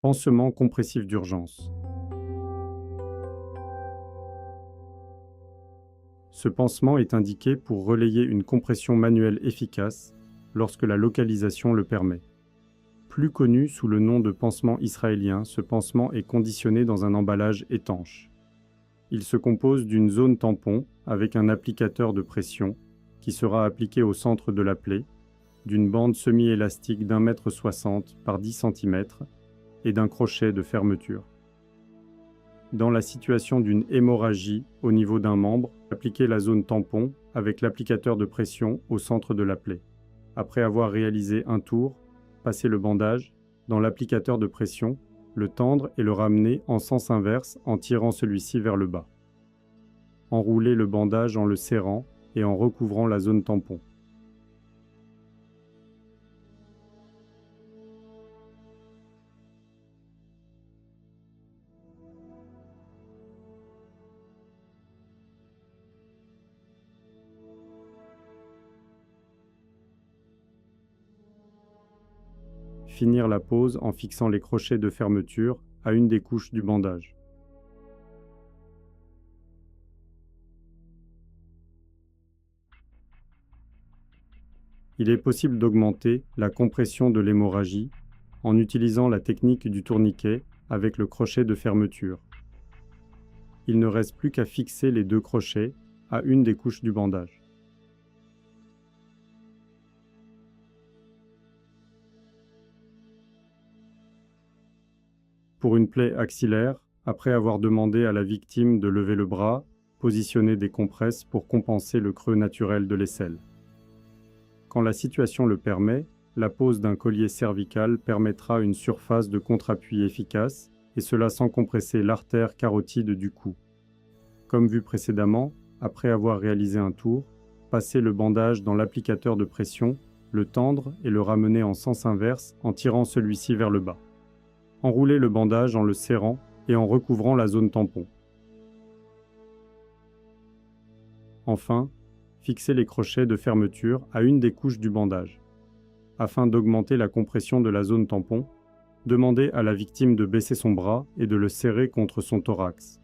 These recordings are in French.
Pansement compressif d'urgence. Ce pansement est indiqué pour relayer une compression manuelle efficace lorsque la localisation le permet. Plus connu sous le nom de pansement israélien, ce pansement est conditionné dans un emballage étanche. Il se compose d'une zone tampon avec un applicateur de pression qui sera appliqué au centre de la plaie, d'une bande semi-élastique d'1,60 m par 10 cm et d'un crochet de fermeture. Dans la situation d'une hémorragie au niveau d'un membre, appliquez la zone tampon avec l'applicateur de pression au centre de la plaie. Après avoir réalisé un tour, passez le bandage dans l'applicateur de pression, le tendre et le ramener en sens inverse en tirant celui-ci vers le bas. Enroulez le bandage en le serrant et en recouvrant la zone tampon. Finir la pose en fixant les crochets de fermeture à une des couches du bandage. Il est possible d'augmenter la compression de l'hémorragie en utilisant la technique du tourniquet avec le crochet de fermeture. Il ne reste plus qu'à fixer les deux crochets à une des couches du bandage. Pour une plaie axillaire, après avoir demandé à la victime de lever le bras, positionnez des compresses pour compenser le creux naturel de l'aisselle. Quand la situation le permet, la pose d'un collier cervical permettra une surface de contre-appui efficace, et cela sans compresser l'artère carotide du cou. Comme vu précédemment, après avoir réalisé un tour, passez le bandage dans l'applicateur de pression, le tendre et le ramener en sens inverse en tirant celui-ci vers le bas. Enroulez le bandage en le serrant et en recouvrant la zone tampon. Enfin, fixez les crochets de fermeture à une des couches du bandage. Afin d'augmenter la compression de la zone tampon, demandez à la victime de baisser son bras et de le serrer contre son thorax.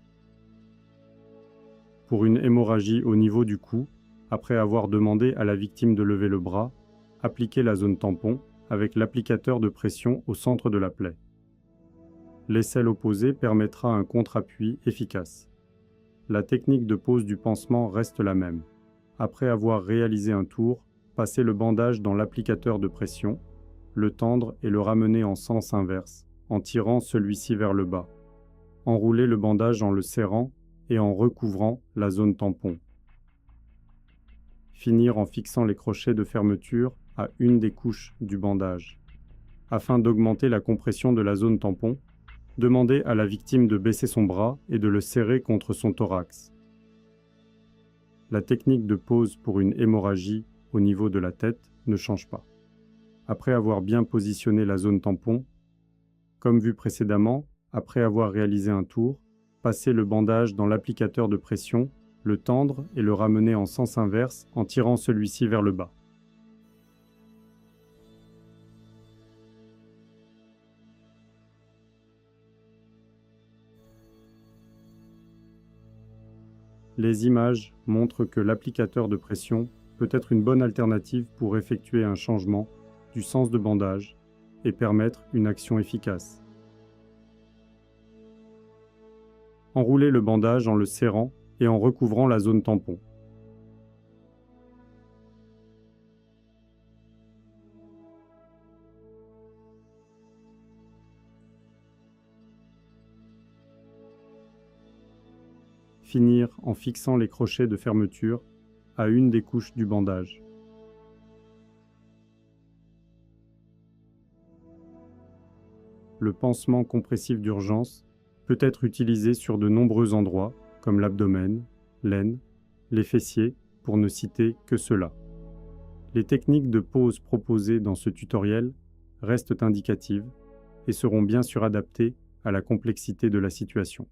Pour une hémorragie au niveau du cou, après avoir demandé à la victime de lever le bras, appliquez la zone tampon avec l'applicateur de pression au centre de la plaie. L'aisselle opposée permettra un contre-appui efficace. La technique de pose du pansement reste la même. Après avoir réalisé un tour, passez le bandage dans l'applicateur de pression, le tendre et le ramener en sens inverse, en tirant celui-ci vers le bas. Enroulez le bandage en le serrant et en recouvrant la zone tampon. Finir en fixant les crochets de fermeture à une des couches du bandage. Afin d'augmenter la compression de la zone tampon, demandez à la victime de baisser son bras et de le serrer contre son thorax. La technique de pose pour une hémorragie au niveau de la tête ne change pas. Après avoir bien positionné la zone tampon, comme vu précédemment, après avoir réalisé un tour, passez le bandage dans l'applicateur de pression, le tendre et le ramener en sens inverse en tirant celui-ci vers le bas. Les images montrent que l'applicateur de pression peut être une bonne alternative pour effectuer un changement du sens de bandage et permettre une action efficace. Enroulez le bandage en le serrant et en recouvrant la zone tampon. Finir en fixant les crochets de fermeture à une des couches du bandage. Le pansement compressif d'urgence peut être utilisé sur de nombreux endroits, comme l'abdomen, l'aine, les fessiers, pour ne citer que ceux-là. Les techniques de pose proposées dans ce tutoriel restent indicatives et seront bien sûr adaptées à la complexité de la situation.